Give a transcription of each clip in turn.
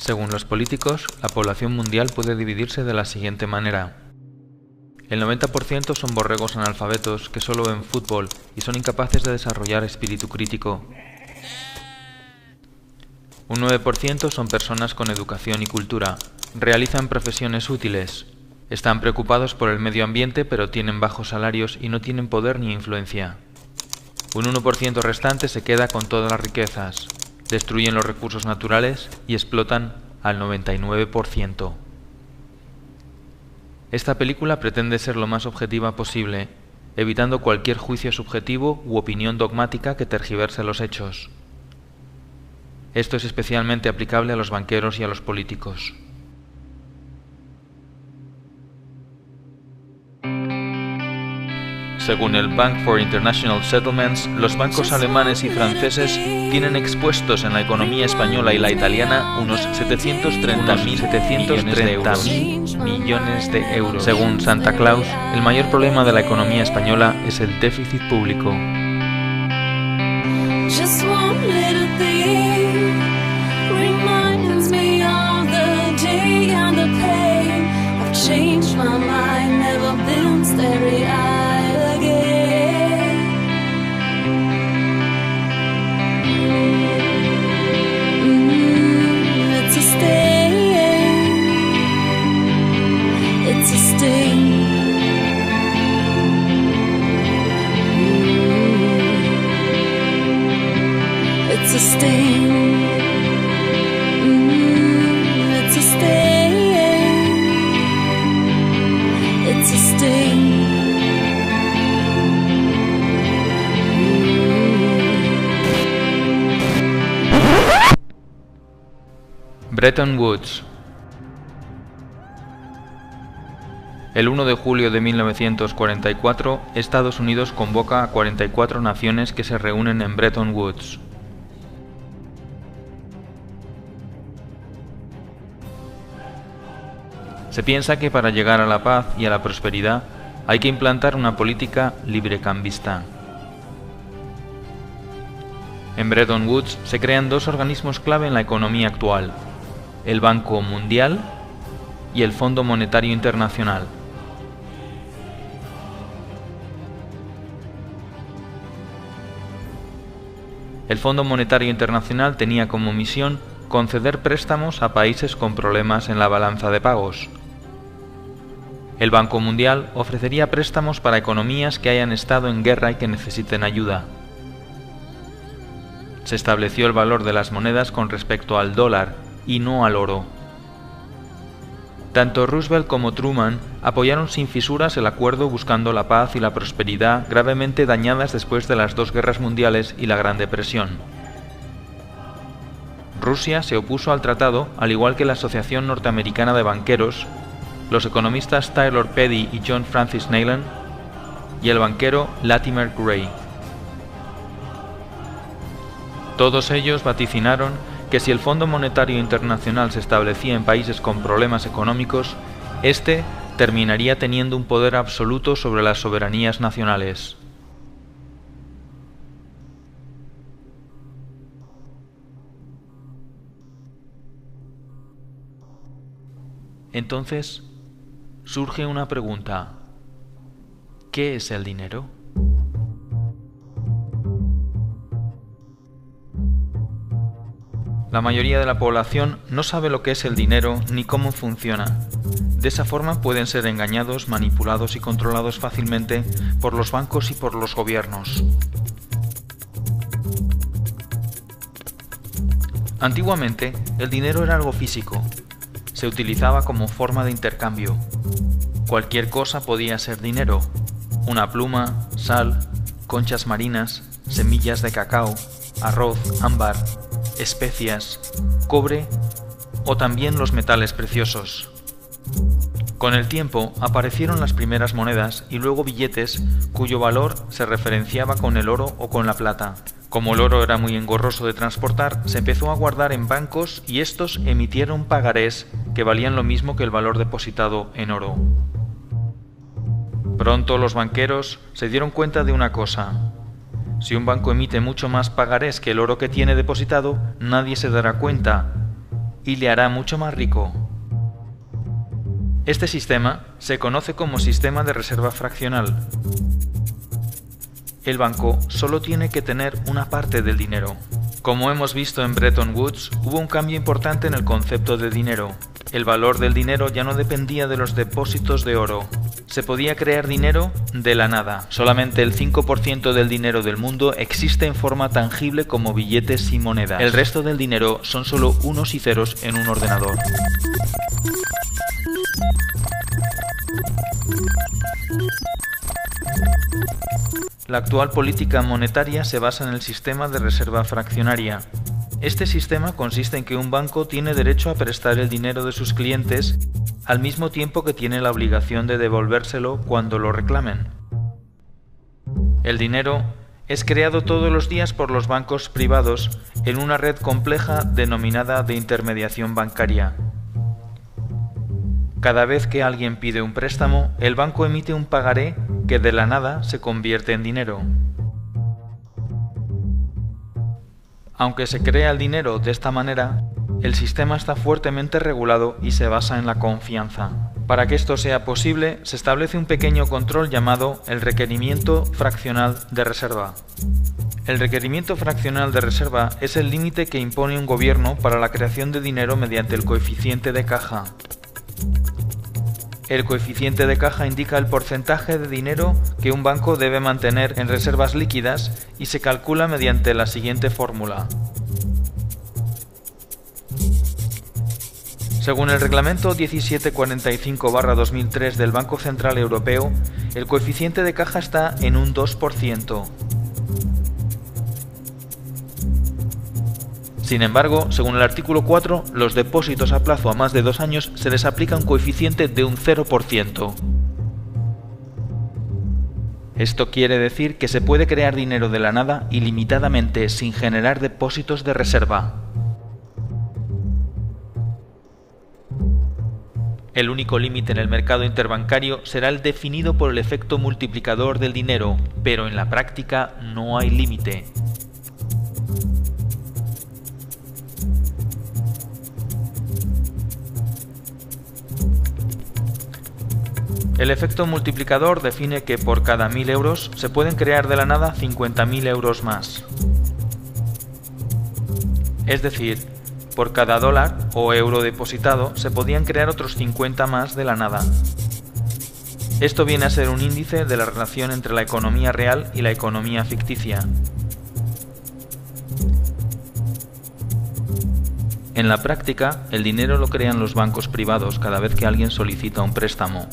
Según los políticos, la población mundial puede dividirse de la siguiente manera. El 90% son borregos analfabetos que solo ven fútbol y son incapaces de desarrollar espíritu crítico. Un 9% son personas con educación y cultura, realizan profesiones útiles, están preocupados por el medio ambiente pero tienen bajos salarios y no tienen poder ni influencia. Un 1% restante se queda con todas las riquezas, destruyen los recursos naturales y explotan al 99%. Esta película pretende ser lo más objetiva posible, evitando cualquier juicio subjetivo u opinión dogmática que tergiverse los hechos. Esto es especialmente aplicable a los banqueros y a los políticos. Según el Bank for International Settlements, los bancos alemanes y franceses tienen expuestos en la economía española y la italiana unos 730.000 millones de euros. Según Santa Claus, el mayor problema de la economía española es el déficit público. Bretton Woods. El 1 de julio de 1944, Estados Unidos convoca a 44 naciones que se reúnen en Bretton Woods. Se piensa que para llegar a la paz y a la prosperidad hay que implantar una política librecambista. En Bretton Woods se crean dos organismos clave en la economía actual: el Banco Mundial y el Fondo Monetario Internacional. El Fondo Monetario Internacional tenía como misión conceder préstamos a países con problemas en la balanza de pagos. El Banco Mundial ofrecería préstamos para economías que hayan estado en guerra y que necesiten ayuda. Se estableció el valor de las monedas con respecto al dólar y no al oro. Tanto Roosevelt como Truman apoyaron sin fisuras el acuerdo buscando la paz y la prosperidad gravemente dañadas después de las dos guerras mundiales y la Gran Depresión. Rusia se opuso al tratado, al igual que la Asociación Norteamericana de Banqueros, los economistas Taylor Petty y John Francis Neyland y el banquero Latimer Gray. Todos ellos vaticinaron que si el Fondo Monetario Internacional se establecía en países con problemas económicos, éste terminaría teniendo un poder absoluto sobre las soberanías nacionales. Entonces, surge una pregunta: ¿qué es el dinero? La mayoría de la población no sabe lo que es el dinero ni cómo funciona. De esa forma pueden ser engañados, manipulados y controlados fácilmente por los bancos y por los gobiernos. Antiguamente, el dinero era algo físico. Se utilizaba como forma de intercambio. Cualquier cosa podía ser dinero: una pluma, sal, conchas marinas, semillas de cacao, arroz, ámbar, especias, cobre o también los metales preciosos. Con el tiempo aparecieron las primeras monedas y luego billetes cuyo valor se referenciaba con el oro o con la plata. Como el oro era muy engorroso de transportar, se empezó a guardar en bancos y estos emitieron pagarés que valían lo mismo que el valor depositado en oro. Pronto los banqueros se dieron cuenta de una cosa: si un banco emite mucho más pagarés que el oro que tiene depositado, nadie se dará cuenta, y le hará mucho más rico. Este sistema se conoce como sistema de reserva fraccional. El banco solo tiene que tener una parte del dinero. Como hemos visto en Bretton Woods, hubo un cambio importante en el concepto de dinero. El valor del dinero ya no dependía de los depósitos de oro. Se podía crear dinero de la nada. Solamente el 5% del dinero del mundo existe en forma tangible como billetes y monedas. El resto del dinero son solo unos y ceros en un ordenador. La actual política monetaria se basa en el sistema de reserva fraccionaria. Este sistema consiste en que un banco tiene derecho a prestar el dinero de sus clientes al mismo tiempo que tiene la obligación de devolvérselo cuando lo reclamen. El dinero es creado todos los días por los bancos privados en una red compleja denominada de intermediación bancaria. Cada vez que alguien pide un préstamo, el banco emite un pagaré que de la nada se convierte en dinero. Aunque se crea el dinero de esta manera, el sistema está fuertemente regulado y se basa en la confianza. Para que esto sea posible, se establece un pequeño control llamado el requerimiento fraccional de reserva. El requerimiento fraccional de reserva es el límite que impone un gobierno para la creación de dinero mediante el coeficiente de caja. El coeficiente de caja indica el porcentaje de dinero que un banco debe mantener en reservas líquidas y se calcula mediante la siguiente fórmula. Según el reglamento 1745/2003 del Banco Central Europeo, el coeficiente de caja está en un 2%. Sin embargo, según el artículo 4, los depósitos a plazo a más de 2 años se les aplica un coeficiente de un 0%. Esto quiere decir que se puede crear dinero de la nada ilimitadamente sin generar depósitos de reserva. El único límite en el mercado interbancario será el definido por el efecto multiplicador del dinero, pero en la práctica no hay límite. El efecto multiplicador define que por cada 1.000 euros se pueden crear de la nada 50.000 euros más. Es decir, por cada dólar o euro depositado se podían crear otros 50 más de la nada. Esto viene a ser un índice de la relación entre la economía real y la economía ficticia. En la práctica, el dinero lo crean los bancos privados cada vez que alguien solicita un préstamo.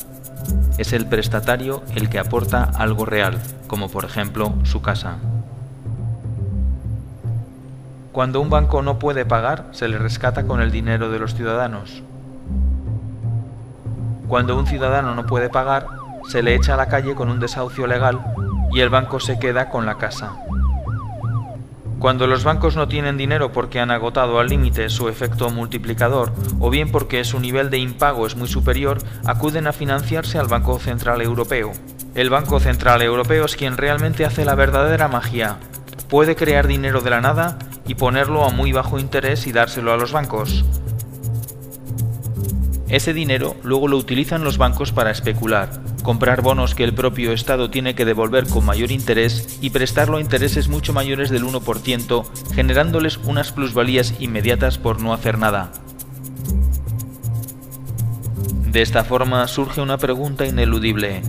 Es el prestatario el que aporta algo real, como por ejemplo su casa. Cuando un banco no puede pagar, se le rescata con el dinero de los ciudadanos. Cuando un ciudadano no puede pagar, se le echa a la calle con un desahucio legal y el banco se queda con la casa. Cuando los bancos no tienen dinero porque han agotado al límite su efecto multiplicador o bien porque su nivel de impago es muy superior, acuden a financiarse al Banco Central Europeo. El Banco Central Europeo es quien realmente hace la verdadera magia. Puede crear dinero de la nada y ponerlo a muy bajo interés y dárselo a los bancos. Ese dinero luego lo utilizan los bancos para especular, comprar bonos que el propio Estado tiene que devolver con mayor interés y prestarlo a intereses mucho mayores del 1%, generándoles unas plusvalías inmediatas por no hacer nada. De esta forma surge una pregunta ineludible.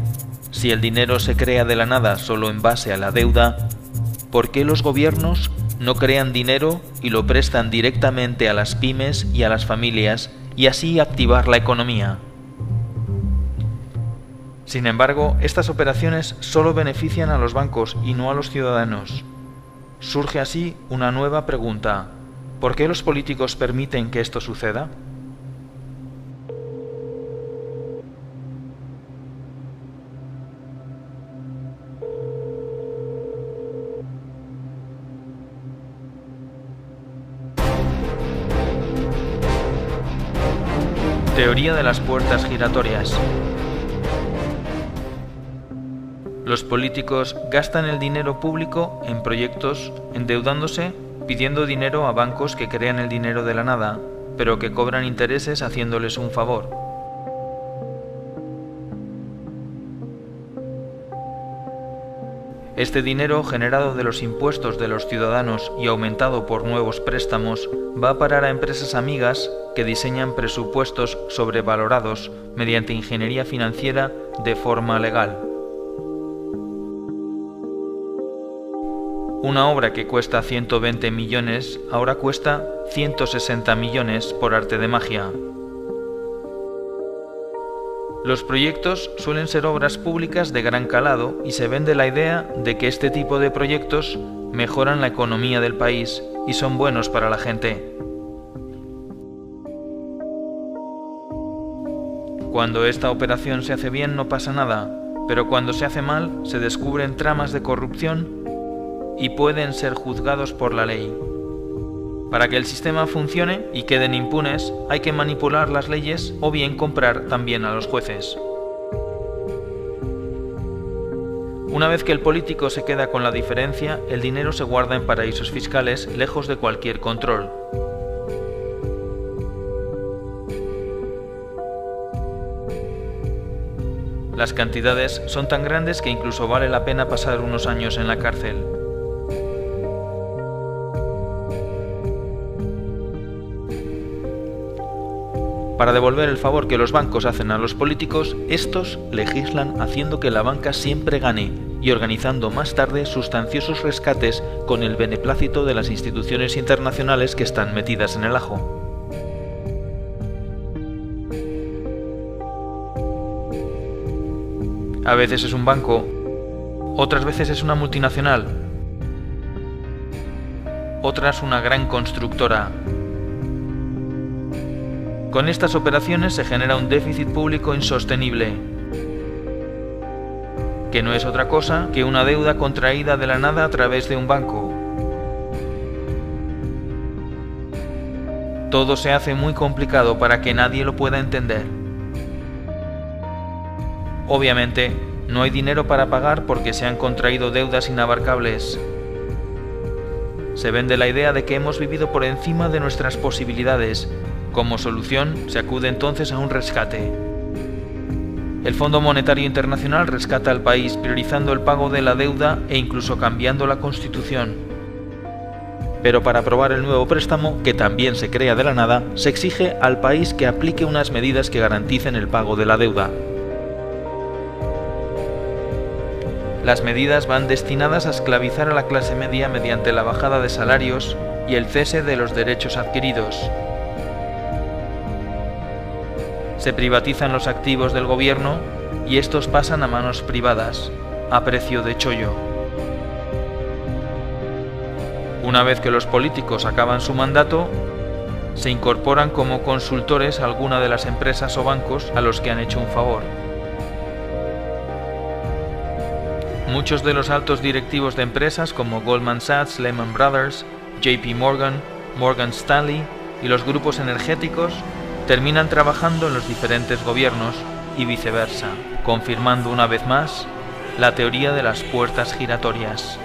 Si el dinero se crea de la nada solo en base a la deuda, ¿por qué los gobiernos no crean dinero y lo prestan directamente a las pymes y a las familias y así activar la economía? Sin embargo, estas operaciones solo benefician a los bancos y no a los ciudadanos. Surge así una nueva pregunta. ¿Por qué los políticos permiten que esto suceda? Teoría de las puertas giratorias. Los políticos gastan el dinero público en proyectos endeudándose, pidiendo dinero a bancos que crean el dinero de la nada, pero que cobran intereses haciéndoles un favor. Este dinero generado de los impuestos de los ciudadanos y aumentado por nuevos préstamos va a parar a empresas amigas que diseñan presupuestos sobrevalorados mediante ingeniería financiera de forma legal. Una obra que cuesta 120 millones ahora cuesta 160 millones por arte de magia. Los proyectos suelen ser obras públicas de gran calado y se vende la idea de que este tipo de proyectos mejoran la economía del país y son buenos para la gente. Cuando esta operación se hace bien no pasa nada, pero cuando se hace mal se descubren tramas de corrupción y pueden ser juzgados por la ley. Para que el sistema funcione y queden impunes, hay que manipular las leyes o bien comprar también a los jueces. Una vez que el político se queda con la diferencia, el dinero se guarda en paraísos fiscales lejos de cualquier control. Las cantidades son tan grandes que incluso vale la pena pasar unos años en la cárcel. Para devolver el favor que los bancos hacen a los políticos, estos legislan haciendo que la banca siempre gane y organizando más tarde sustanciosos rescates con el beneplácito de las instituciones internacionales que están metidas en el ajo. A veces es un banco, otras veces es una multinacional, otras una gran constructora. Con estas operaciones se genera un déficit público insostenible, que no es otra cosa que una deuda contraída de la nada a través de un banco. Todo se hace muy complicado para que nadie lo pueda entender. Obviamente, no hay dinero para pagar porque se han contraído deudas inabarcables. Se vende la idea de que hemos vivido por encima de nuestras posibilidades. Como solución, se acude entonces a un rescate. El Fondo Monetario Internacional rescata al país priorizando el pago de la deuda e incluso cambiando la Constitución. Pero para aprobar el nuevo préstamo, que también se crea de la nada, se exige al país que aplique unas medidas que garanticen el pago de la deuda. Las medidas van destinadas a esclavizar a la clase media mediante la bajada de salarios y el cese de los derechos adquiridos. Se privatizan los activos del gobierno y estos pasan a manos privadas, a precio de chollo. Una vez que los políticos acaban su mandato, se incorporan como consultores a alguna de las empresas o bancos a los que han hecho un favor. Muchos de los altos directivos de empresas como Goldman Sachs, Lehman Brothers, JP Morgan, Morgan Stanley y los grupos energéticos terminan trabajando en los diferentes gobiernos y viceversa, confirmando una vez más la teoría de las puertas giratorias.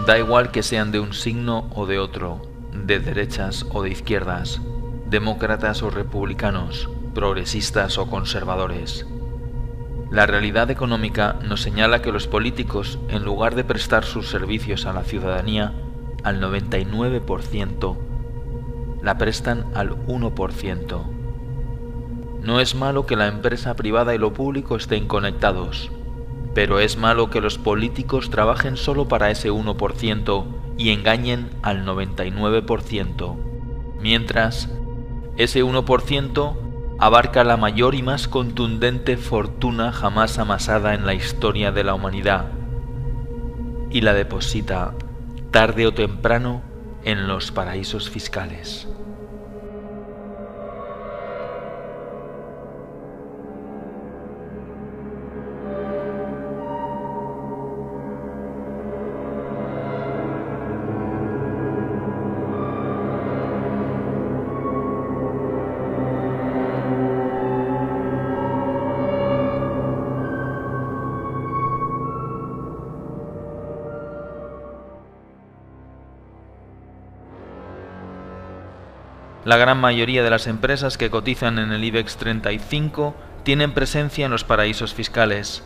Da igual que sean de un signo o de otro, de derechas o de izquierdas, demócratas o republicanos, progresistas o conservadores. La realidad económica nos señala que los políticos, en lugar de prestar sus servicios a la ciudadanía, al 99%, la prestan al 1%. No es malo que la empresa privada y lo público estén conectados, pero es malo que los políticos trabajen solo para ese 1% y engañen al 99%, mientras ese 1% abarca la mayor y más contundente fortuna jamás amasada en la historia de la humanidad y la deposita, tarde o temprano, en los paraísos fiscales. La gran mayoría de las empresas que cotizan en el IBEX 35 tienen presencia en los paraísos fiscales.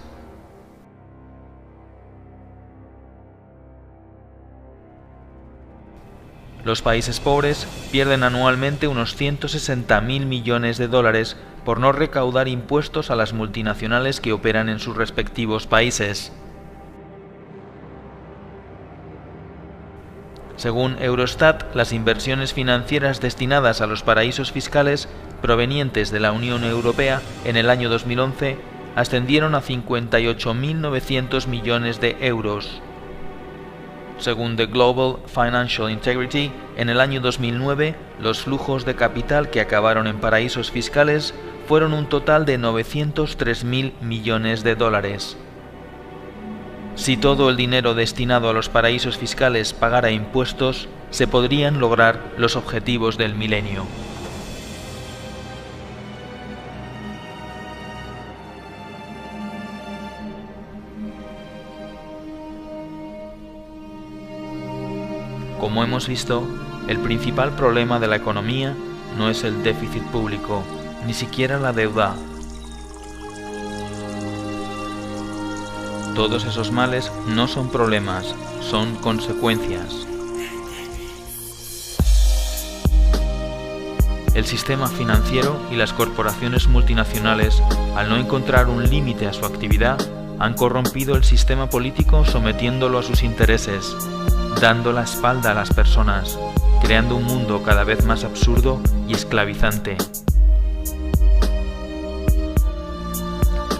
Los países pobres pierden anualmente unos 160.000 millones de dólares por no recaudar impuestos a las multinacionales que operan en sus respectivos países. Según Eurostat, las inversiones financieras destinadas a los paraísos fiscales provenientes de la Unión Europea en el año 2011 ascendieron a 58.900 millones de euros. Según The Global Financial Integrity, en el año 2009, los flujos de capital que acabaron en paraísos fiscales fueron un total de 903.000 millones de dólares. Si todo el dinero destinado a los paraísos fiscales pagara impuestos, se podrían lograr los objetivos del milenio. Como hemos visto, el principal problema de la economía no es el déficit público, ni siquiera la deuda. Todos esos males no son problemas, son consecuencias. El sistema financiero y las corporaciones multinacionales, al no encontrar un límite a su actividad, han corrompido el sistema político sometiéndolo a sus intereses, dando la espalda a las personas, creando un mundo cada vez más absurdo y esclavizante.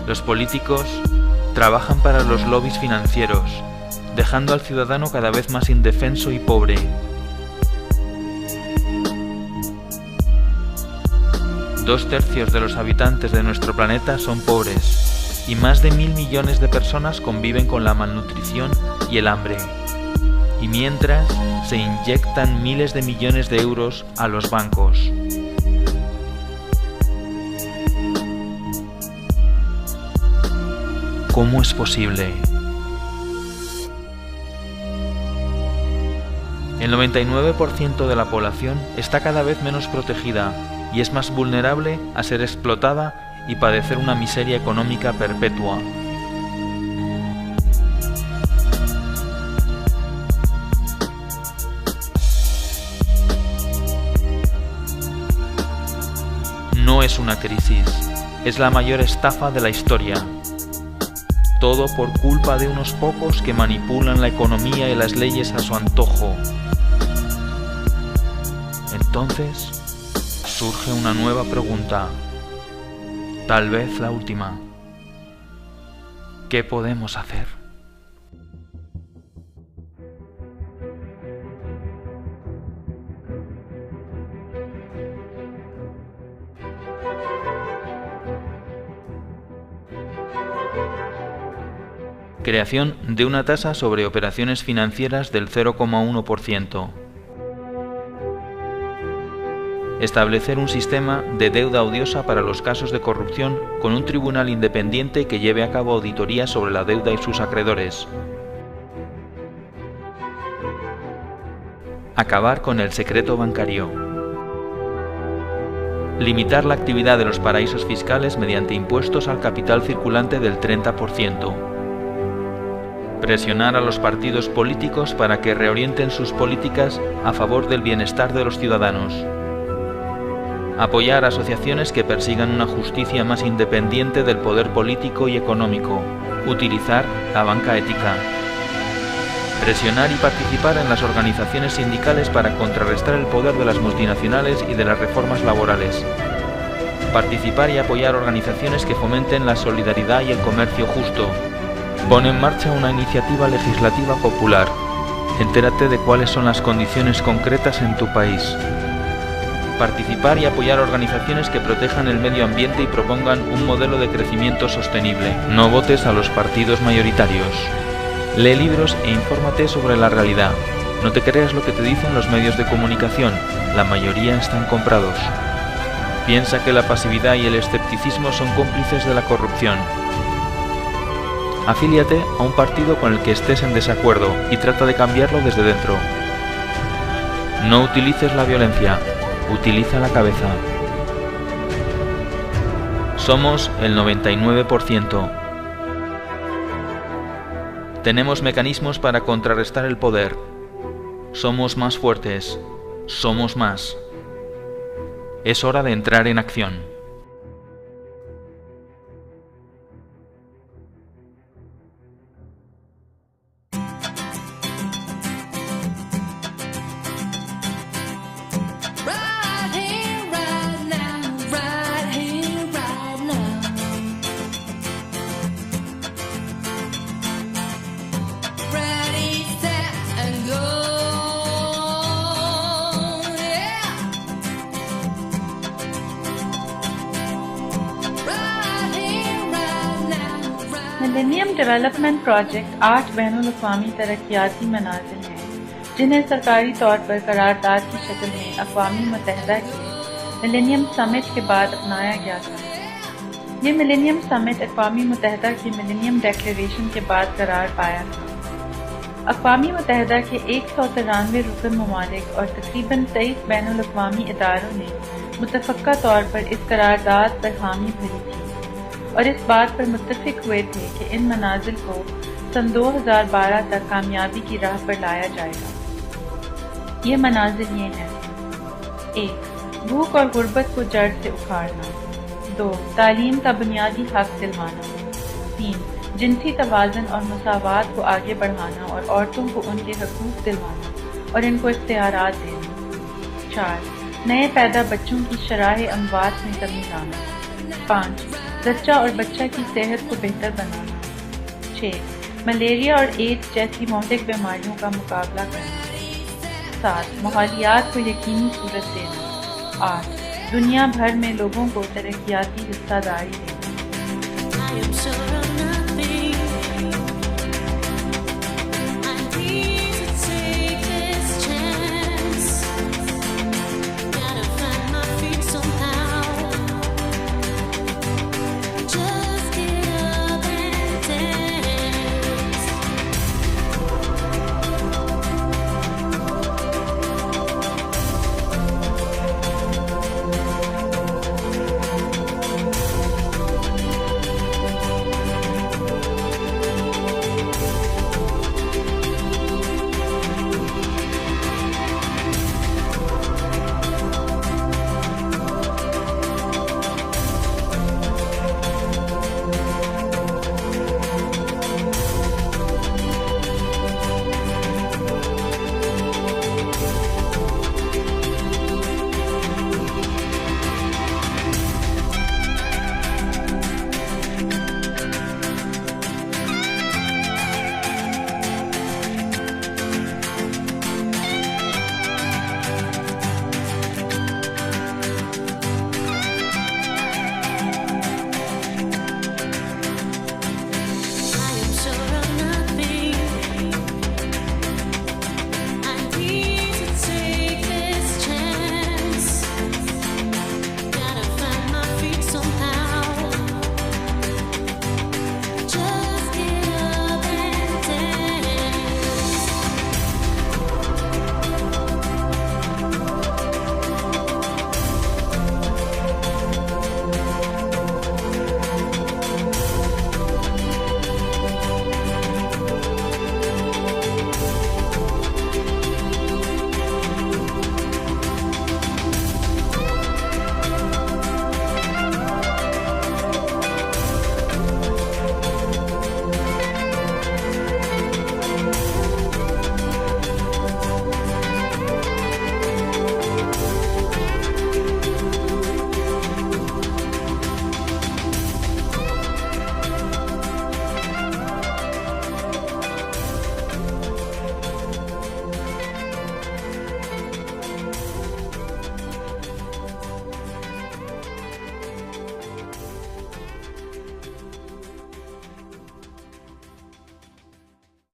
Los políticos trabajan para los lobbies financieros, dejando al ciudadano cada vez más indefenso y pobre. Dos tercios de los habitantes de nuestro planeta son pobres, y más de 1.000 millones de personas conviven con la malnutrición y el hambre. Y mientras, se inyectan miles de millones de euros a los bancos. ¿Cómo es posible? El 99% de la población está cada vez menos protegida y es más vulnerable a ser explotada y padecer una miseria económica perpetua. No es una crisis, es la mayor estafa de la historia. Todo por culpa de unos pocos que manipulan la economía y las leyes a su antojo. Entonces, surge una nueva pregunta, tal vez la última. ¿Qué podemos hacer? Creación de una tasa sobre operaciones financieras del 0,1%. Establecer un sistema de deuda odiosa para los casos de corrupción con un tribunal independiente que lleve a cabo auditorías sobre la deuda y sus acreedores. Acabar con el secreto bancario. Limitar la actividad de los paraísos fiscales mediante impuestos al capital circulante del 30%. Presionar a los partidos políticos para que reorienten sus políticas a favor del bienestar de los ciudadanos. Apoyar asociaciones que persigan una justicia más independiente del poder político y económico. Utilizar la banca ética. Presionar y participar en las organizaciones sindicales para contrarrestar el poder de las multinacionales y de las reformas laborales. Participar y apoyar organizaciones que fomenten la solidaridad y el comercio justo. Pon en marcha una iniciativa legislativa popular. Entérate de cuáles son las condiciones concretas en tu país. Participar y apoyar organizaciones que protejan el medio ambiente y propongan un modelo de crecimiento sostenible. No votes a los partidos mayoritarios. Lee libros e infórmate sobre la realidad. No te creas lo que te dicen los medios de comunicación, la mayoría están comprados. Piensa que la pasividad y el escepticismo son cómplices de la corrupción. Afíliate a un partido con el que estés en desacuerdo y trata de cambiarlo desde dentro. No utilices la violencia, utiliza la cabeza. Somos el 99%. Tenemos mecanismos para contrarrestar el poder. Somos más fuertes. Somos más. Es hora de entrar en acción. Millennium development project 8 बैनुल-अक़वामी तरक्याती मनाज़िल हैं जिन्हें सरकारी तौर पर करारदाद की शक्ल में अक़वामी मुत्तहिदा के मिलेनियम समिट के बाद अपनाया गया था। ये मिलेनियम समिट अक़वामी मुत्तहिदा की मिलेनियम डिक्लेरेशन के बाद करार पाया था। अक़वामी मुत्तहिदा के 193 रुकन ममालिक और तकरीबन 23 बैनुल-अक़वामी इदारों ने मुतफ़क्का तौर पर इस करारदाद पर हामी भरी थी और इस बात पर मुत्तफ़िक हुए थे कि इन मनाज़िल को सन 2012 तक कामयाबी की राह पर लाया जाएगा। ये मनाज़िल ये हैं: 1. भूख और गुर्बत को जड़ से उखाड़ना। 2. तालीम का बुनियादी हक़ दिलवाना। 3. जिनसी तवाज़ुन और मुसावात को आगे बढ़ाना और औरतों को उनके हकूक़ दिलवाना और इनको इख्तियारात देना। 4. नए पैदा बच्चों की शराह अमवात में कमी लाना। 5. जच्चा और बच्चा की सेहत को बेहतर बनाना। 6. मलेरिया और एड्स जैसी मौलिक बीमारियों का मुकाबला करना। 7. माहौलियात को यकीनी सूरत देना। 8. दुनिया भर में लोगों को तरक्याती हिस्सादारी देना।